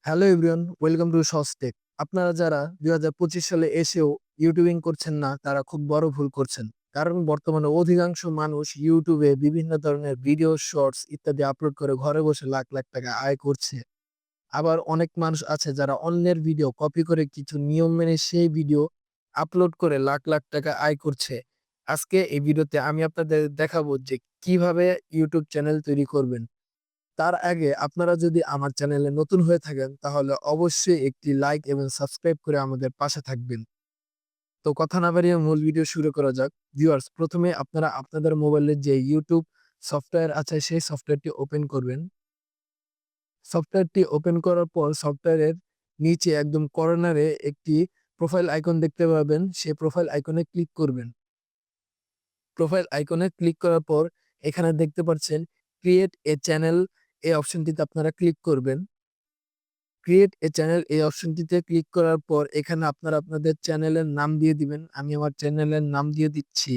Hello everyone, welcome to সস্টেক। আপনারা যারা ২০২৫ সালে এসেও ইউটিউবিং করছেন না, তারা খুব বড় ভুল করছেন। কারণ বর্তমানে অধিকাংশ মানুষ ইউটিউবে বিভিন্ন ধরনের ভিডিও, শর্টস ইত্যাদি আপলোড করে ঘরে বসে লাখ, লাখ টাকা আয় করছে। আবার অনেক মানুষ আছে যারা অন্যের ভিডিও কপি করে কিছু নিয়ম মেনে সেই ভিডিও আপলোড করে লাখ, লাখ টাকা আয় করছে। আজকে এই ভিডিওতে আমি আপনাদের দেখাবো যে কিভাবে ইউটিউব চ্যানেল তৈরি করবেন। তার আগে আপনারা যদি আমার চ্যানেলে নতুন হয়ে থাকেন তাহলে অবশ্যই একটি লাইক এবং সাবস্ক্রাইব করে আমাদের পাশে থাকবেন। তো কথা না বাড়িয়ে মূল ভিডিও শুরু করা যাক। ভিউয়ার্স, প্রথমে আপনারা আপনাদের মোবাইলে যে YouTube সফটওয়্যার আছে সেই সফটওয়্যারটি ওপেন করবেন। সফটওয়্যারটি ওপেন করার পর সফটওয়্যারের নিচে একদম কর্নারে একটি প্রোফাইল আইকন দেখতে পাবেন। সেই প্রোফাইল আইকনে ক্লিক করবেন। প্রোফাইল আইকনে ক্লিক করার পর এখানে দেখতে পাচ্ছেন ক্রিয়েট এ চ্যানেল, এই অপশনটিতে আপনারা ক্লিক করবেন। ক্রিয়েট এ চ্যানেল এই অপশনটিতে ক্লিক করার পর এখানে আপনারা আপনাদের চ্যানেলের নাম দিয়ে দিবেন। আমি আমার চ্যানেলের নাম দিয়ে দিচ্ছি।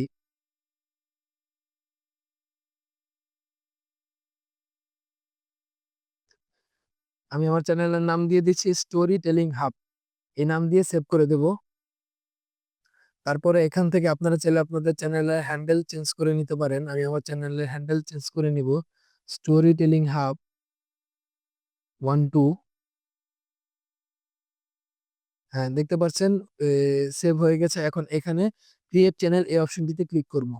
আমি আমার চ্যানেলের নাম দিয়ে দিচ্ছি স্টোরি টেলিং হাব। এই নাম দিয়ে সেভ করে দেব। তারপরে এখান থেকে আপনারা চাইলে আপনাদের চ্যানেলের হ্যান্ডেল চেঞ্জ করে নিতে পারেন। আমি আমার চ্যানেলের হ্যান্ডেল চেঞ্জ করে নিব। Story telling hub 1 2। হ্যাঁ, দেখতে পাচ্ছেন সেভ হয়ে গেছে। এখন এখানে ক্রিয়েট চ্যানেল এই অপশনটিতে ক্লিক করব।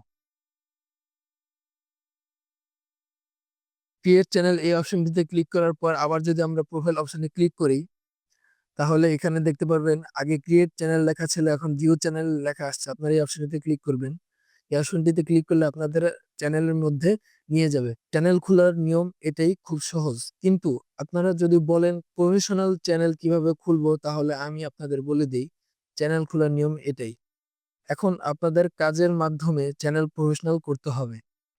ক্রিয়েট চ্যানেল এই অপশনটিতে ক্লিক করার পর আবার যদি আমরা প্রোফাইল অপশনে ক্লিক করি, তাহলে এখানে দেখতে পারবেন আগে ক্রিয়েট চ্যানেল লেখা ছিল, এখন ভিউ চ্যানেল লেখা আসছে। আপনারা এই অপশনটিতে ক্লিক করবেন। এই অপশনটিতে ক্লিক করলে আপনাদের চ্যানেলের মধ্যে নিয়ে যাবে। চ্যানেল খোলার নিয়ম এটাই, খুব সহজ। কিন্তু আপনারা যদি বলেন প্রফেশনাল চ্যানেল কিভাবে খুলবো, তাহলে আমি আপনাদের বলে দেই চ্যানেল খোলার নিয়ম এটাই। এখন আপনাদের কাজের মাধ্যমে চ্যানেল প্রফেশনাল করতে হবে।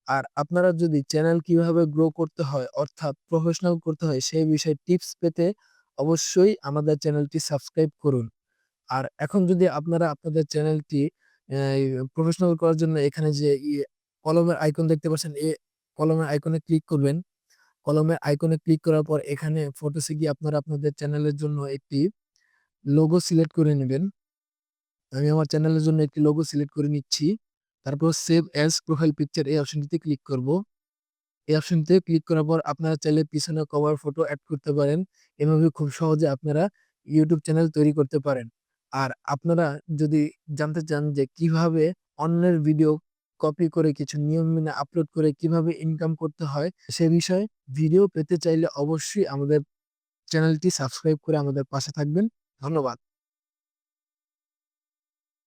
আর আপনারা যদি চ্যানেল কিভাবে গ্রো করতে হয় অর্থাৎ প্রফেশনাল করতে হয় সেই বিষয়ে টিপস পেতে অবশ্যই আমাদের চ্যানেলটি সাবস্ক্রাইব করুন। আর এখন যদি আপনারা আপনাদের চ্যানেলটি প্রফেশনাল করার জন্য এখানে যে কলমের আইকন দেখতে পাচ্ছেন, কলমের আইকনে ক্লিক করবেন। কলমের আইকনে ক্লিক করার পর এখানে ফটোসে গিয়ে আপনারা আপনাদের চ্যানেলের জন্য একটি লোগো সিলেক্ট করে নেবেন। আমি আমার চ্যানেলের জন্য একটি লোগো সিলেক্ট করে নিচ্ছি। তারপর সেভ অ্যাজ প্রোফাইল পিকচার এই অপশনটিতে ক্লিক করব। এই অপশনটিতে ক্লিক করার পর আপনারা চাইলে পিছনে কভার ফটো এড করতে পারেন। এভাবে খুব সহজে আপনারা ইউটিউব চ্যানেল তৈরি করতে পারেন। আর আপনারা যদি জানতে চান যে কিভাবে অন্যের ভিডিও কপি করে কিছু নিয়ম মেনে আপলোড করে কিভাবে ইনকাম করতে হয়, সে বিষয়ে ভিডিও পেতে চাইলে অবশ্যই আমাদের চ্যানেলটি সাবস্ক্রাইব করে আমাদের পাশে থাকবেন। ধন্যবাদ।